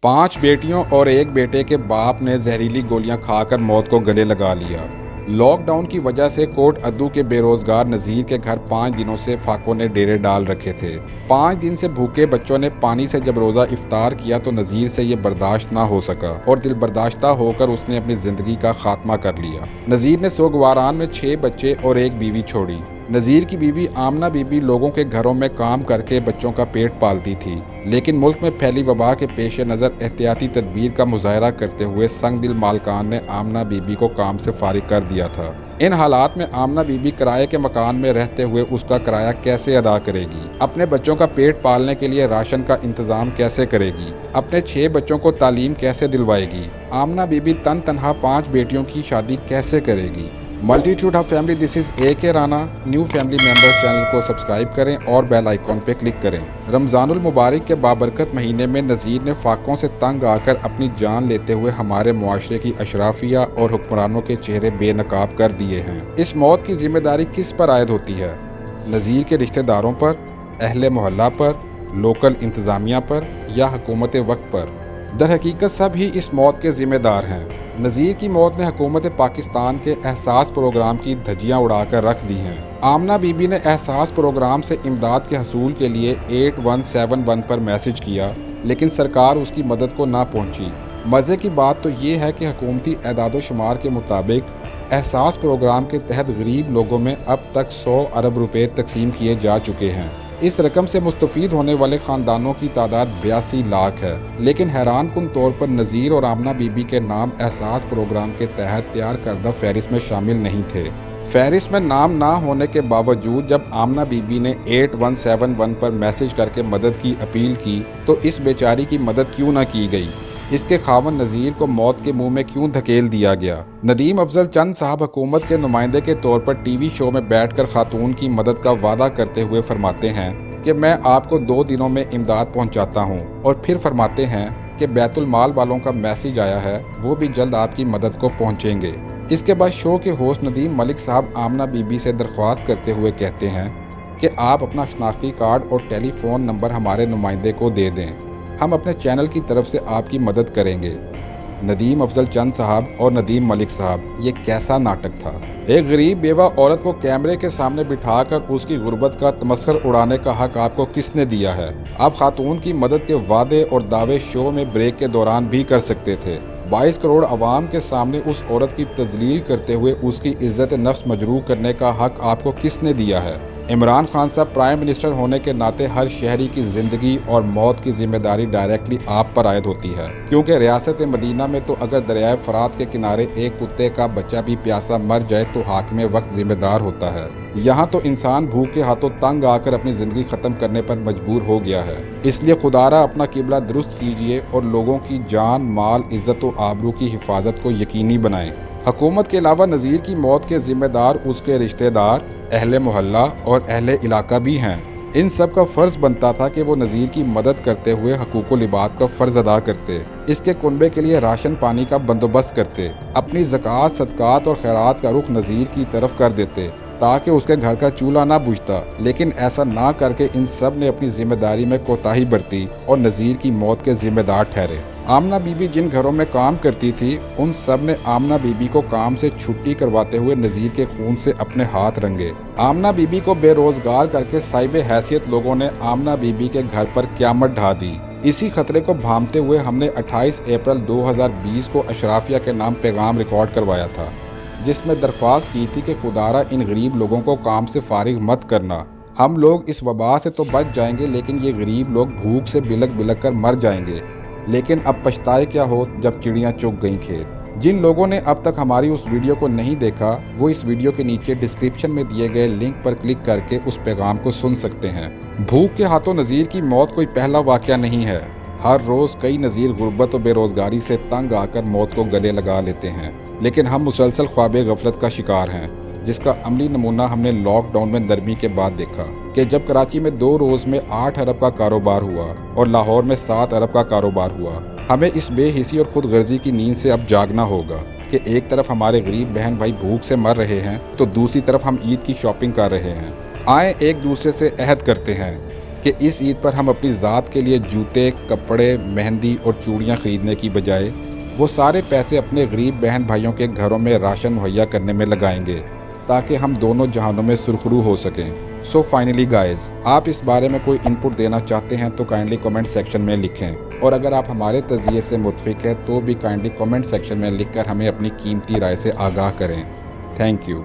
5 बेटियों और 1 बेटे के बाप ने जहरीली गोलियां खाकर मौत को गले लगा लिया। लॉकडाउन की वजह से कोट अद्दू के बेरोजगार नज़ीर के घर 5 दिनों से फाकों ने डेरे डाल रखे थे। 5 दिन से भूखे बच्चों ने पानी से जब रोज़ा इफ्तार किया तो नज़ीर से ये बर्दाश्त ना हो सका और दिल बर्दाश्ता होकर उसने अपनी ज़िंदगी का खात्मा कर लिया। नज़ीर ने सोगवारान में 6 बच्चे और 1 बीवी छोड़ी। नज़ीर की बीवी आमना बीबी लोगों के घरों में काम करके बच्चों का पेट पालती थी, लेकिन मुल्क में फैली वबा के पेश नज़र एहतियाती तदबीर का मुजाहरा करते हुए संग दिल मालकान ने आमना बीबी को काम से फारिग कर दिया था। इन हालात में आमना बीबी किराए के मकान में रहते हुए उसका किराया कैसे अदा करेगी, अपने बच्चों का पेट पालने के लिए राशन का इंतजाम कैसे करेगी, अपने 6 बच्चों को तालीम कैसे दिलवाएगी। आमना बीबी तन तनहा 5 बेटियों की शादी कैसे करेगी। Multitude of family, this is AK Rana. New family members channel को सब्सक्राइब करें और बेल आइकॉन पे क्लिक करें। रमज़ानुल मुबारक के बाबरकत महीने में नज़ीर ने फाकों से तंग आकर अपनी जान लेते हुए हमारे मुआशरे की अशराफिया और हुक्मरानों के चेहरे बेनकाब कर दिए हैं। इस मौत की जिम्मेदारी किस पर आयद होती है? नज़ीर के रिश्तेदारों पर, अहले मोहल्ला पर, लोकल इंतज़ामिया पर या हुकूमत वक्त पर? दर हकीकत सब ही इस मौत के ज़िम्मेदार हैं। नज़ीर की मौत ने हुकूमत पाकिस्तान के एहसास प्रोग्राम की धज्जियाँ उड़ाकर रख दी हैं। आमना बीबी ने एहसास प्रोग्राम से इमदाद के हसूल के लिए 8171 पर मैसेज किया, लेकिन सरकार उसकी मदद को ना पहुंची। मज़े की बात तो ये है कि हुकूमती एदाद शुमार के मुताबिक एहसास प्रोग्राम के तहत गरीब लोगों में अब तक 100 अरब रुपये तकसीम किए जा चुके हैं। इस रकम से मुस्तफ़ीद होने वाले ख़ानदानों की तादाद 82 लाख है, लेकिन हैरान कुन तौर पर नज़ीर और आमना बीबी के नाम एहसास प्रोग्राम के तहत तैयार करदा फहरिस्त में शामिल नहीं थे। फहरिस्त में नाम ना होने के बावजूद जब आमना बीबी ने 8171 पर मैसेज करके मदद की अपील की तो इस बेचारी की मदद क्यों ना की गई? इसके खावन नज़ीर को मौत के मुंह में क्यों धकेल दिया गया? नदीम अफजल चंद साहब हुकूमत के नुमाइंदे के तौर पर टीवी शो में बैठकर खातून की मदद का वादा करते हुए फरमाते हैं कि मैं आपको 2 दिनों में इमदाद पहुंचाता हूं, और फिर फरमाते हैं कि बैतुल माल वालों का मैसेज आया है, वो भी जल्द आपकी मदद को पहुंचेंगे। इसके बाद शो के होस्ट नदीम मलिक साहब आमना बीबी से दरख्वास्त करते हुए कहते हैं कि आप अपना शनाख्ती कार्ड और टेलीफोन नंबर हमारे नुमाइंदे को दे दें, हम अपने चैनल की तरफ से आपकी मदद करेंगे। नदीम अफजल चंद साहब और नदीम मलिक साहब, ये कैसा नाटक था? एक गरीब बेवा औरत को कैमरे के सामने बिठाकर उसकी गुर्बत का तमस्खर उड़ाने का हक आपको किसने दिया है? आप खातून की मदद के वादे और दावे शो में ब्रेक के दौरान भी कर सकते थे। 22 करोड़ आवाम के सामने उस औरत की तजलील करते हुए उसकी इज्जत नफ्स मजरूह करने का हक आपको किसने दिया है? इमरान खान साहब प्राइम मिनिस्टर होने के नाते हर शहरी की ज़िंदगी और मौत की जिम्मेदारी डायरेक्टली आप पर आयद होती है, क्योंकि रियासत मदीना में तो अगर दरियाए फरात के किनारे एक कुत्ते का बच्चा भी प्यासा मर जाए तो हाकिम वक्त जिम्मेदार होता है। यहाँ तो इंसान भूख के हाथों तंग आकर अपनी ज़िंदगी ख़त्म करने पर मजबूर हो गया है। इसलिए खुदारा अपना किबला दुरुस्त कीजिए और लोगों की जान, माल, इज़्ज़त व आबरू की हिफाजत को यकीनी बनाएं। हुकूमत के अलावा नज़ीर की मौत के ज़िम्मेदार उसके रिश्तेदार, अहले मोहल्ला और अहले इलाका भी हैं। इन सब का फ़र्ज़ बनता था कि वो नज़ीर की मदद करते हुए हकूक़ुल इबाद का फ़र्ज़ अदा करते, इसके कुनबे के लिए राशन पानी का बंदोबस्त करते, अपनी ज़कात, सदक़ात और खैरात का रुख नज़ीर की तरफ कर देते ताकि उसके घर का चूल्हा ना बुझता। लेकिन ऐसा ना करके इन सब ने अपनी जिम्मेदारी में कोताही बरती और नज़ीर की मौत के ज़िम्मेदार ठहरे। आमना बीबी जिन घरों में काम करती थी उन सब ने आमना बीबी को काम से छुट्टी करवाते हुए नज़ीर के खून से अपने हाथ रंगे। आमना बीबी को बेरोजगार करके साहिब हैसियत लोगों ने आमना बीबी के घर पर क़यामत ढा दी। इसी खतरे को भांपते हुए हमने 28 अप्रैल 2020 को अशराफिया के नाम पैगाम रिकॉर्ड करवाया था, जिसमें दरख्वास्त की थी कि खुदारा इन गरीब लोगों को काम से फारिग मत करना। हम लोग इस वबा से तो बच जाएंगे, लेकिन ये गरीब लोग भूख से बिलक बिलक कर मर जाएंगे। लेकिन अब पछताए क्या हो जब चिड़ियाँ चुग गईं खेत। जिन लोगों ने अब तक हमारी उस वीडियो को नहीं देखा वो इस वीडियो के नीचे डिस्क्रिप्शन में दिए गए लिंक पर क्लिक करके उस पैगाम को सुन सकते हैं। भूख के हाथों नज़ीर की मौत कोई पहला वाक़या नहीं है। हर रोज़ कई नज़ीर गुर्बत और बेरोज़गारी से तंग आकर मौत को गले लगा लेते हैं, लेकिन हम मुसलसल ख्वाब गफलत का शिकार हैं, जिसका अमली नमूना हमने लॉकडाउन में नरमी के बाद देखा कि जब कराची में 2 रोज़ में 8 अरब का कारोबार हुआ और लाहौर में 7 अरब का कारोबार हुआ। हमें इस बेहिसी और खुद गर्जी की नींद से अब जागना होगा कि एक तरफ हमारे गरीब बहन भाई भूख से मर रहे हैं तो दूसरी तरफ हम ईद की शॉपिंग कर रहे हैं। आए एक दूसरे से अहद करते हैं کہ اس عید پر ہم اپنی ذات کے لیے جوتے، کپڑے، مہندی اور چوڑیاں خریدنے کی بجائے وہ سارے پیسے اپنے غریب بہن بھائیوں کے گھروں میں راشن مہیا کرنے میں لگائیں گے تاکہ ہم دونوں جہانوں میں سرخرو ہو سکیں۔ سو فائنلی گائز، آپ اس بارے میں کوئی انپٹ دینا چاہتے ہیں تو کائنڈلی کمنٹ سیکشن میں لکھیں، اور اگر آپ ہمارے تجزیے سے متفق ہیں تو بھی کائنڈلی کمنٹ سیکشن میں لکھ کر ہمیں اپنی قیمتی رائے سے آگاہ کریں۔ Thank you.